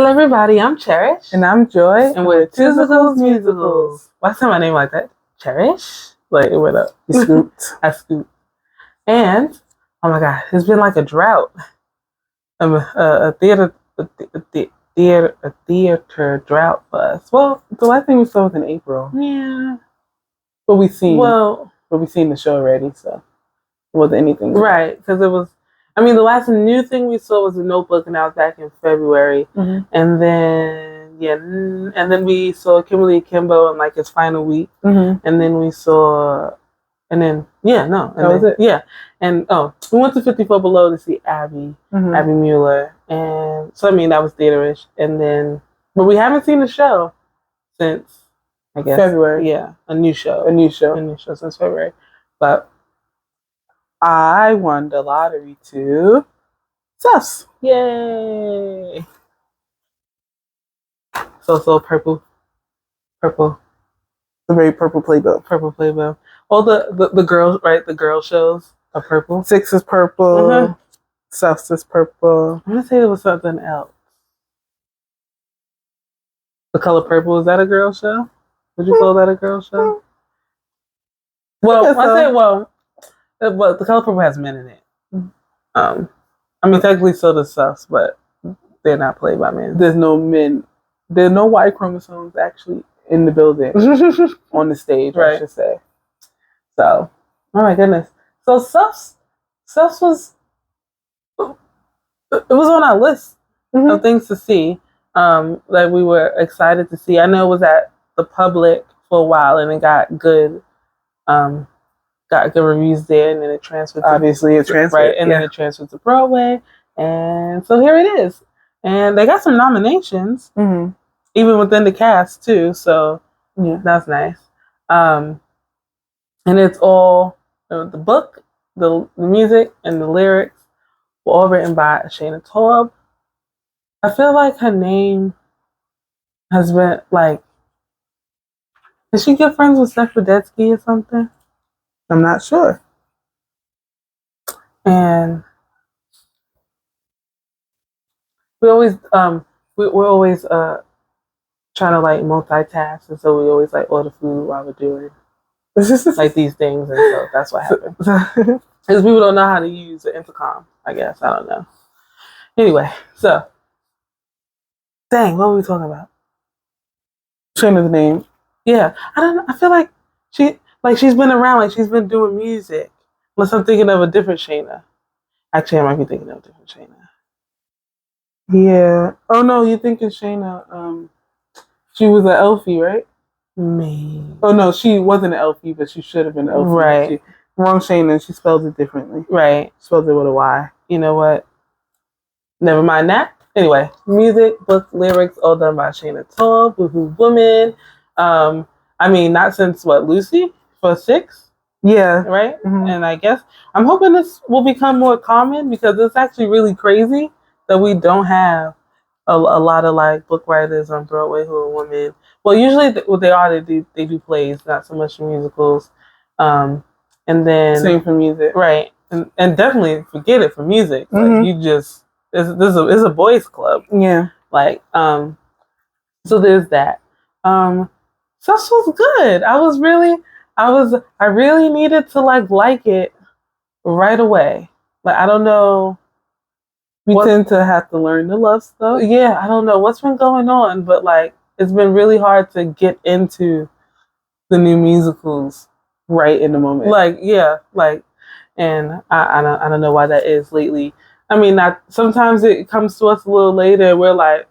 Hello, everybody. I'm Cherish. And I'm Joy. And we're Tusicles Musicals. Why say my name like that? Cherish? Like, it went up. You scooped. I scooped. And, oh my God, it's been like a drought. A theater drought for us. Well, the last thing we saw was in April. Yeah. But we seen the show already, so it wasn't anything. Right, because it was, the last new thing we saw was The Notebook, and that was back in February. Mm-hmm. And then we saw Kimberly Akimbo in like his final week. Mm-hmm. And then we saw, that was it. Yeah. And we went to 54 Below to see Abby Mueller. And so, that was theaterish. And then, but we haven't seen the show since, I guess, February. Yeah, a new show since February. But I won the lottery to SUFFS. Yay! So purple. The very purple playbill. Purple playbill. All the girls, right? The girl shows are purple. 6 is purple. SUFFS is purple. I'm gonna say there was something else. The Color Purple, is that a girl show? Would you call that a girl show? Well, but The Color Purple has men in it. Technically so does SUFFS, but they're not played by men. There's no men. There are no Y chromosomes actually in the building on the stage, right. I should say. So, oh my goodness. So SUFFS was on our list of things to see that we were excited to see. I know it was at the Public for a while and it got good reviews there, and then it transferred. Then it transferred to Broadway, and so here it is. And they got some nominations, even within the cast too. So that's nice. And it's all the book, the music, and the lyrics were all written by Shayna Taub. I feel like her name has been like, is she good friends with Steph Rudetsky or something? I'm not sure. And we're always trying to like multitask, and so we always like order food while we're doing like these things, and so that's what happens. Because people don't know how to use the intercom, I guess. I don't know. Anyway, so dang, what were we talking about? Shayna's name. Yeah, I don't know. I feel like she's been around, like she's been doing music. Unless I'm thinking of a different Shayna. Actually, I might be thinking of a different Shayna. Yeah. Oh no, you're thinking Shayna. She was an Elfie, right? Me. Oh no, she wasn't an Elfie, but she should have been an Elfie. Right. Wrong Shayna. She spelled it differently. Right. Spelled it with a Y. You know what? Never mind that. Anyway, music, book, lyrics, all done by Shayna Taub, Boohoo Woman. Not since Lucy for 6? Yeah. Right? And I guess I'm hoping this will become more common, because it's actually really crazy that we don't have a lot of like book writers on Broadway who are women. Well, usually what they do plays, not so much musicals. And then same for music. Right. And definitely forget it for music. Like you just it's a boys club. Yeah. Like so there's that. SUFFS was good. I really needed to like it right away. Like, I don't know. We tend to have to learn to love stuff. Yeah, I don't know what's been going on, but like it's been really hard to get into the new musicals right in the moment. And I don't know why that is lately. Sometimes it comes to us a little later and we're like,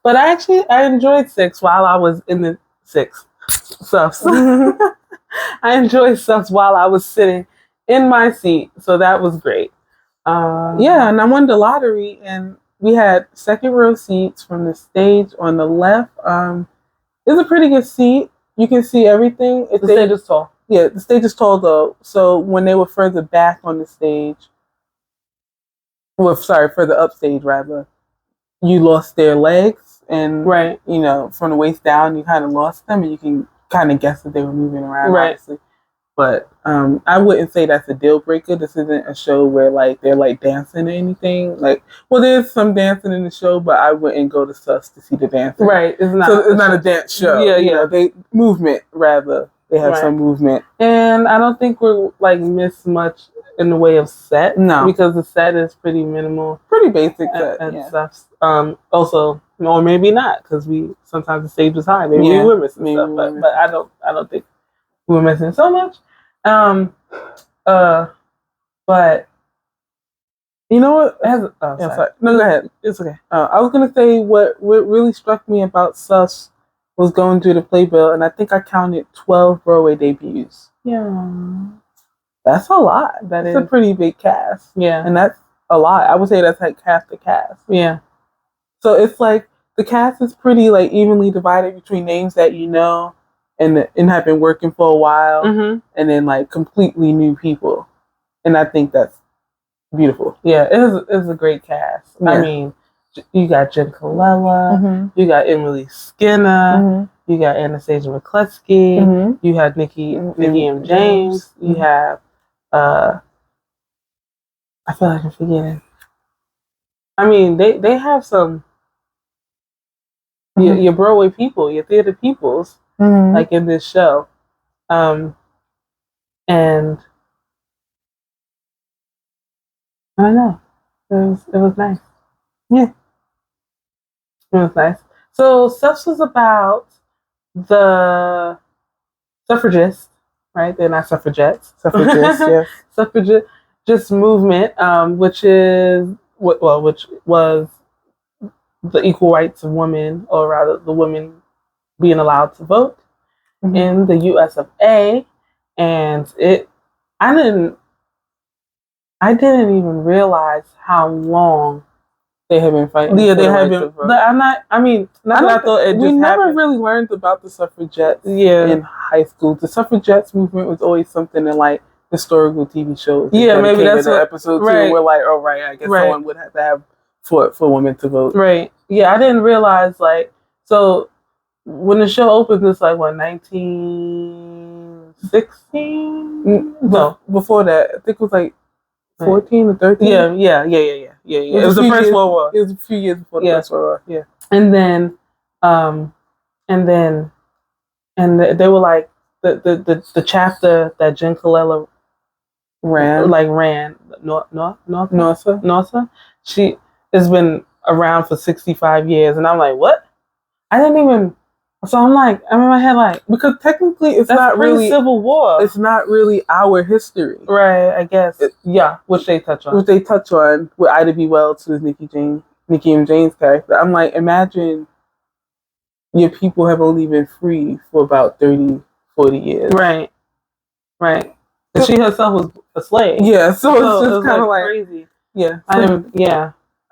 But I enjoyed 6 while I was in the 6 SUFFS. I enjoyed SUFFS while I was sitting in my seat, so that was great. And I won the lottery, and we had second row seats from the stage on the left. It's a pretty good seat. You can see everything. The stage is tall. Yeah, the stage is tall though. So when they were further back on the stage, further upstage rather, you lost their legs, and from the waist down, you kind of lost them, and you can kind of guess that they were moving around. Right. Obviously. But I wouldn't say that's a deal breaker. This isn't a show where like they're like dancing or anything. Like, well, there's some dancing in the show, but I wouldn't go to SUFFS to see the dancing. Right. It's not a dance show. Yeah, you know, they movement rather. They have some movement, and I don't think we're like miss much in the way of set. No, because the set is pretty minimal, pretty basic set and stuff. Also, or maybe not, because sometimes the stage was high. Maybe we were missing stuff, but I don't think we were missing so much. But you know what? Sorry. No, go ahead. It's okay. I was gonna say what really struck me about SUFFS was going through the playbill, and I think I counted 12 Broadway debuts. Yeah, that's a lot. That's a pretty big cast. Yeah, and that's a lot. I would say that's like half the cast. Yeah. So it's like the cast is pretty like evenly divided between names that you know and have been working for a while, and then like completely new people, and I think that's beautiful. Yeah, it's a great cast. Yeah. I mean, you got Jen Colella, you got Emily Skinner, you got Anastasia McCluskey, you have Nikki M. James, you have I feel like I'm forgetting. I mean, they have some your Broadway people, your theater peoples, like in this show, and I don't know, it was nice. Yeah. It was nice. So SUFFS was about the suffragists, right? They're not suffragettes. Suffragists, yes. Suffragist movement, which was the equal rights of women, or rather the women being allowed to vote in the US of A. And I didn't even realize how long they have been fighting. Yeah, they have been. We never really learned about the suffragettes in high school. The suffragettes movement was always something in like historical TV shows. Yeah, maybe that's an episode too. We're like, oh right, I guess someone would have to have for women to vote. Right. Yeah, I didn't realize so when the show opens, it's like what 1916? No, before that, I think it was like 14 or 13. Yeah. It was the First World War. It was a few years before the First World War. Yeah. And then they were like the chapter that Jen Colella ran Norsa. She has been around for 65 years, and I'm like, what? I didn't even. So I'm like, I'm in my head like, because technically it's not really Civil War. It's not really our history, right? I guess. Which they touch on. With Ida B. Wells, who is Nikki M. James' character. I'm like, imagine your people have only been free for about 30, 40 years. Right. And she herself was a slave. Yeah, so it's just kind of like crazy. Yeah. I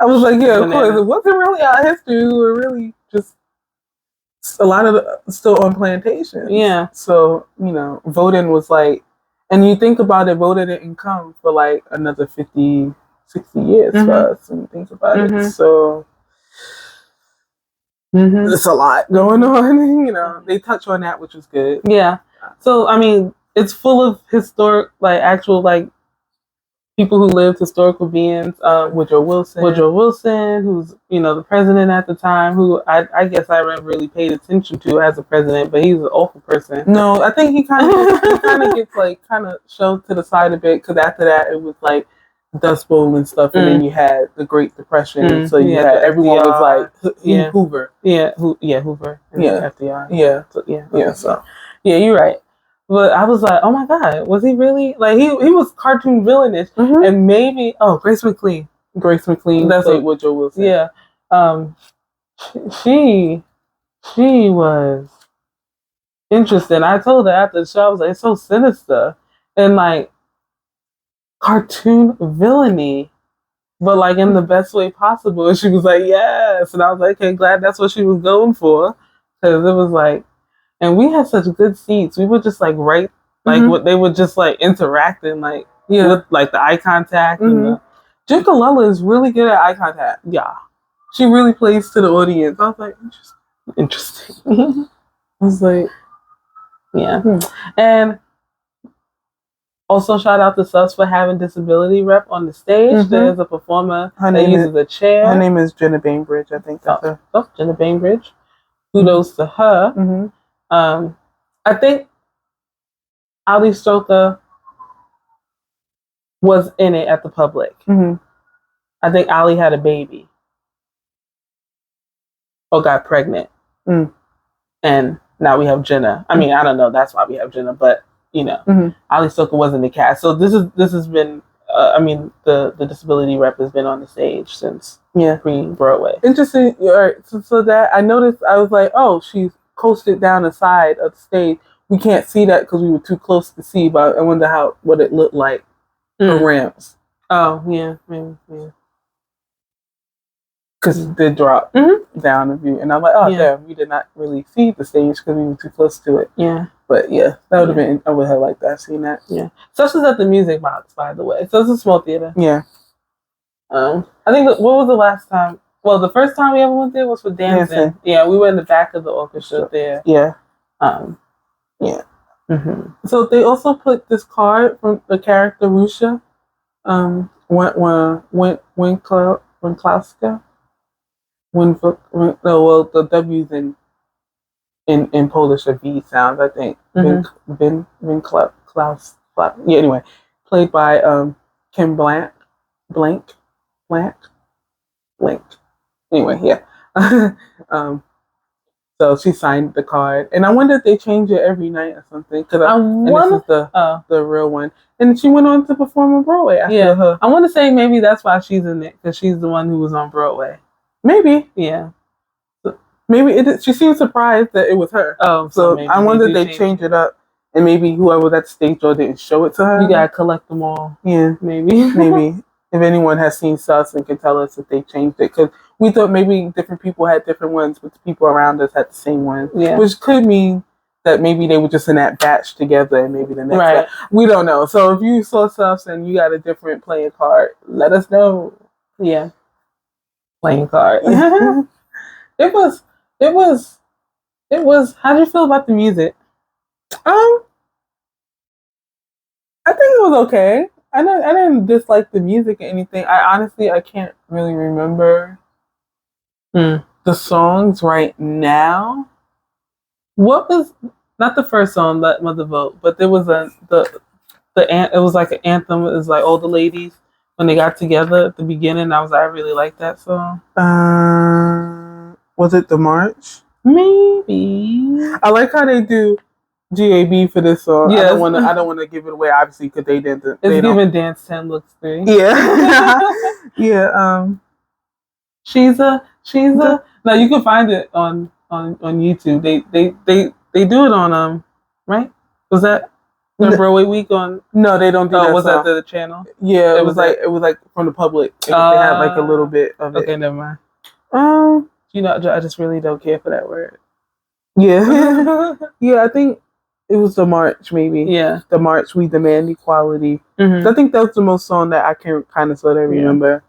was like, yeah, of course. It wasn't really our history. We were really just a lot of still on plantations. Yeah. So, voting was like, and you think about it, voting didn't come for like another 50, 60 years for us when you think about it. So it's a lot going on. They touch on that, which was good. Yeah. So, I mean, it's full of historic, actual people who lived, historical beings. Woodrow Wilson, who's the president at the time, who I guess I never really paid attention to as a president, but he's an awful person. No, I think he kind of gets shoved to the side a bit, because after that it was like Dust Bowl and stuff, and then you had the Great Depression, so you had everyone was like Hoover, Hoover, and FDR, So you're right. But I was like, oh my God, was he really he was cartoon villainish, and maybe Grace McLean, that's like Woodrow Wilson. Yeah, she was interesting. I told her after the show, I was like, it's so sinister and cartoon villainy, but in the best way possible. And she was like, yes, and I was like, okay, glad that's what she was going for, because it was like. And we had such good seats. We were just what they were just interacting with the eye contact. And Jen Colella is really good at eye contact. Yeah, she really plays to the audience. I was like, interesting. I was like, yeah. And Also, shout out to SUFFS for having disability rep on the stage. Mm-hmm. There's a performer that uses a chair. Her name is Jenna Bainbridge, I think that's her. Oh, Jenna Bainbridge. Kudos to her. Mm-hmm. I think Ali Stroker was in it at the public. Mm-hmm. I think Ali had a baby. Or got pregnant. Mm. And now we have Jenna. I mean, I don't know. That's why we have Jenna, but you know, Ali Stroker was in the cast. So this has been. The disability rep has been on the stage since pre-Broadway. Interesting. All right. So that I noticed, I was like, oh, she's coasted down the side of the stage. We can't see that because we were too close to see. But I wonder what it looked like for ramps. Oh yeah, maybe. Yeah. Because it did drop down a view. And I'm like, damn, we did not really see the stage because we were too close to it. Yeah. But yeah, that would have been, I would have liked that, seen that. Yeah. SUFFS is at the Music Box, by the way. So it's a small theater. Yeah. I think, what was the last time? Well, the first time we ever went there was for dancing. Yeah, we were in the back of the orchestra there. Yeah. Yeah. Mm-hmm. So they also put this card from the character Rusha, Winklowska. The W's in Polish are V sounds, I think. Klaus. Yeah, anyway. Played by Kim Blank. Anyway, yeah. So she signed the card. And I wonder if they change it every night or something. This is the real one. And she went on to perform on Broadway after her. I want to say maybe that's why she's in it, because she's the one who was on Broadway. Maybe. Yeah. Maybe she seemed surprised that it was her. Oh, so I wonder if they change it up, and maybe whoever was at the stage door didn't show it to her. You gotta collect them all. Yeah, maybe. Maybe if anyone has seen SUFFS and can tell us if they changed it, because we thought maybe different people had different ones, but the people around us had the same one. Yeah, which could mean that maybe they were just in that batch together, and maybe the next batch. We don't know. So if you saw SUFFS and you got a different playing card, let us know. Yeah, playing card. It was. How did you feel about the music? I think it was okay. I didn't dislike the music or anything. I can't really remember the songs right now. What was not the first song, Let Mother Vote, but there was it was like an anthem. It was like all the ladies when they got together at the beginning. I really liked that song. Was it The March? Maybe. I like how they do GAB for this song. Yes. I don't want to give it away, obviously, because they didn't. It's giving Dance 10 looks 3. Yeah. Yeah. She's a. Now you can find it on YouTube. They do it on right? Was that Broadway week on? No, they don't do that. Was that the channel? Yeah, it was like from the public. They had like a little bit of it. Okay, never mind. I just really don't care for that word. Yeah. Yeah, I think it was The March, maybe. Yeah. The March, We Demand Equality. Mm-hmm. I think that was the most song that I can kind of sort of remember.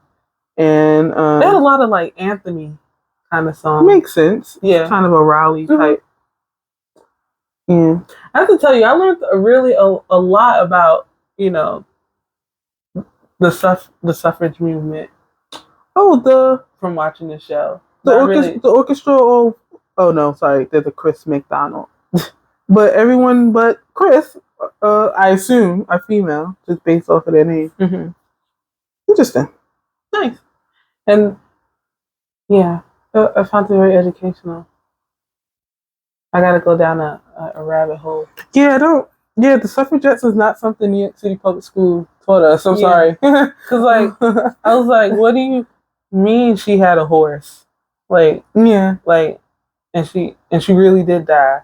And they had a lot of like Anthony kind of songs. Makes sense. Yeah. Kind of a rally type. Yeah. I have to tell you, I learned a lot about, the suffrage movement. From watching the show. The orchestra. Oh no, sorry. There's a Chris McDonald. But everyone but Chris, I assume, are female, just based off of their name. Mm-hmm. Interesting. Nice. And yeah, I found it very educational. I gotta go down a rabbit hole. Yeah, the suffragettes is not something New York City Public School taught us. I'm sorry. Cause I was like, what do you mean she had a horse? And she really did die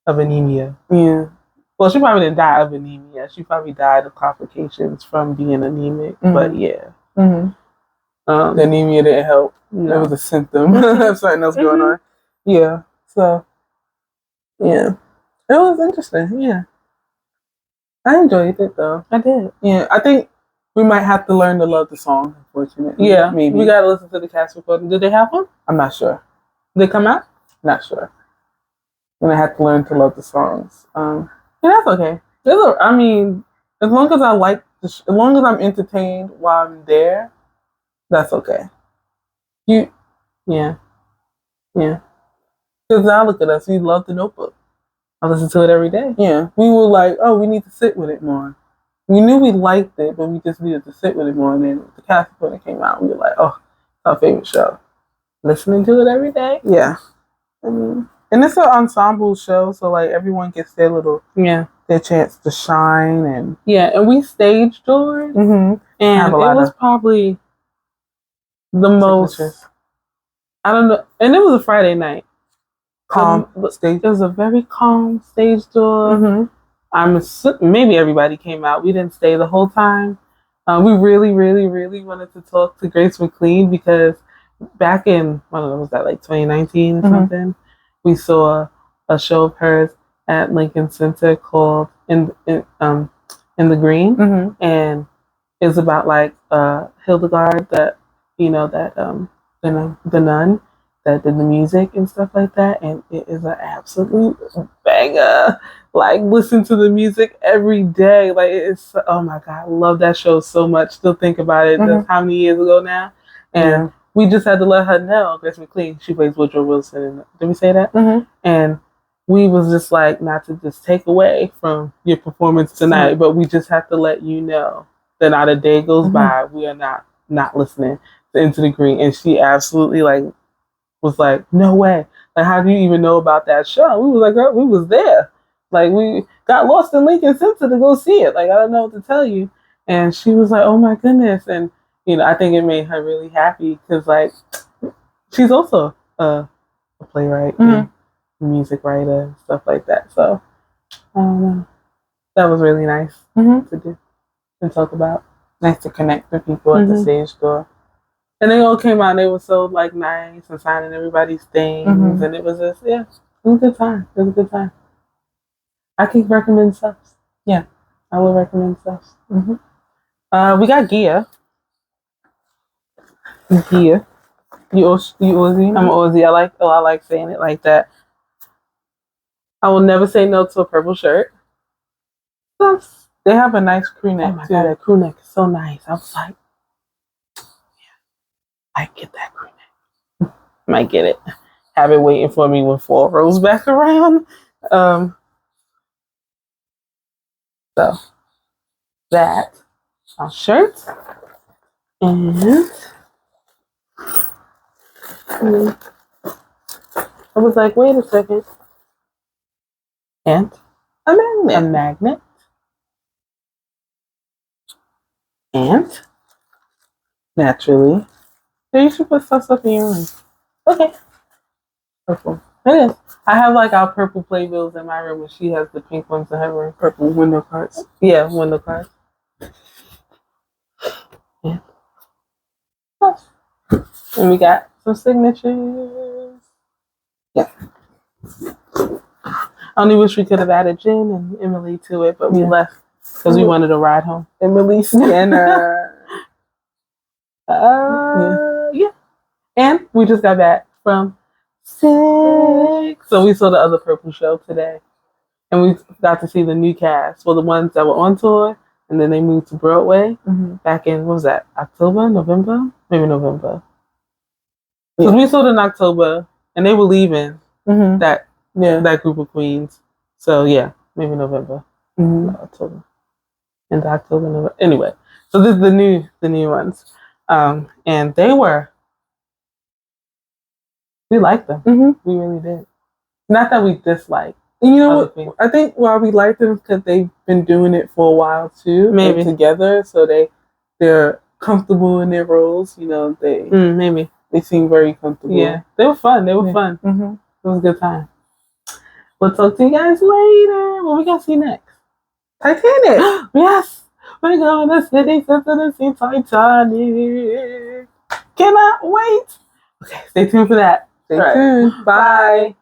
of anemia. Yeah. Well, she probably didn't die of anemia. She probably died of complications from being anemic. Mm-hmm. But yeah. Mm-hmm. The anemia didn't help. No. It was a symptom of something else going on. Yeah. So, yeah. It was interesting. Yeah. I enjoyed it, though. I did. Yeah. I think we might have to learn to love the song, unfortunately. Yeah. Maybe. We got to listen to the cast recording. Did they have one? I'm not sure. Did they come out? Not sure. And I have to learn to love the songs. Yeah, that's okay. As long as I like, as long as I'm entertained while I'm there, that's okay. Yeah. Because now look at us, we love The Notebook. I listen to it every day. Yeah, we were like, oh, we need to sit with it more. We knew we liked it, but we just needed to sit with it more. And then the cast when it came out, we were like, oh, it's our favorite show. Listening to it every day. Yeah. And it's an ensemble show, so like everyone gets their little their chance to shine and and we stage doored, and it was probably the most. I don't know, and it was a Friday night. Calm stage. It was a very calm stage door. Maybe everybody came out. We didn't stay the whole time. We really, really, really wanted to talk to Grace McLean because back in, I don't know, was that like 2019 or something? We saw a show of hers at Lincoln Center called In the Green, and it's about like Hildegard, that the nun that did the music and stuff like that, and it is an absolute banger. Like, listen to the music every day. Like, it's, oh my God, I love that show so much. Still think about it. That's how many years ago now? And we just had to let her know, Grace McLean, she plays Woodrow Wilson. Did we say that? And we was just like, not to just take away from your performance tonight, but we just have to let you know that not a day goes by, we are not listening to Into the Green. And she absolutely was like, no way. Like, how do you even know about that show? We was like, girl, we was there. Like, we got lost in Lincoln Center to go see it. Like, I don't know what to tell you. And she was like, oh my goodness. And, I think it made her really happy because, like, she's also a playwright and music writer, stuff like that. So, that was really nice to do and talk about. Nice to connect with people at the stage door. And they all came out and they were so like nice and signing everybody's things. And it was just, it was a good time. It was a good time. I can recommend SUFFS. Yeah, I will recommend SUFFS. We got Gia. Gia. You Aussie? I'm Aussie. I like saying it like that. I will never say no to a purple shirt. SUFFS. They have a nice crew neck too. God, that crew neck is so nice. I was like, I get that crew neck. Might get it. Have it waiting for me when fall rolls back around. So that our shirt, and I was like, wait a second, and a magnet, and naturally, so you should put stuff in your room. Okay, purple. It is. I have like our purple playbills in my room, and she has the pink ones in her room. Purple window cards. Yeah, window cards. Yeah. And we got some signatures. Yeah. I only wish we could have added Jen and Emily to it, but we left because we wanted to ride home. Emily Sienna. Yeah. And we just got back from Six. So we saw the other purple show today. And we got to see the new cast. Well, the ones that were on tour, and then they moved to Broadway back in, what was that, October, November? Maybe November. Because we saw it in October, and they were leaving that group of queens. So, yeah, maybe November. October. Into October, November. Anyway, so this is the new ones. And we liked them. We really did. Not that we disliked. And you know what? I think why we like them is because they've been doing it for a while too. Maybe together, so they're comfortable in their roles. They seem very comfortable. Yeah, they were fun. It was a good time. We'll talk to you guys later. What we gonna see next? Titanic. Yes, we're going to city center to see Titanic. Cannot wait. Okay, stay tuned for that. Stay tuned. Bye.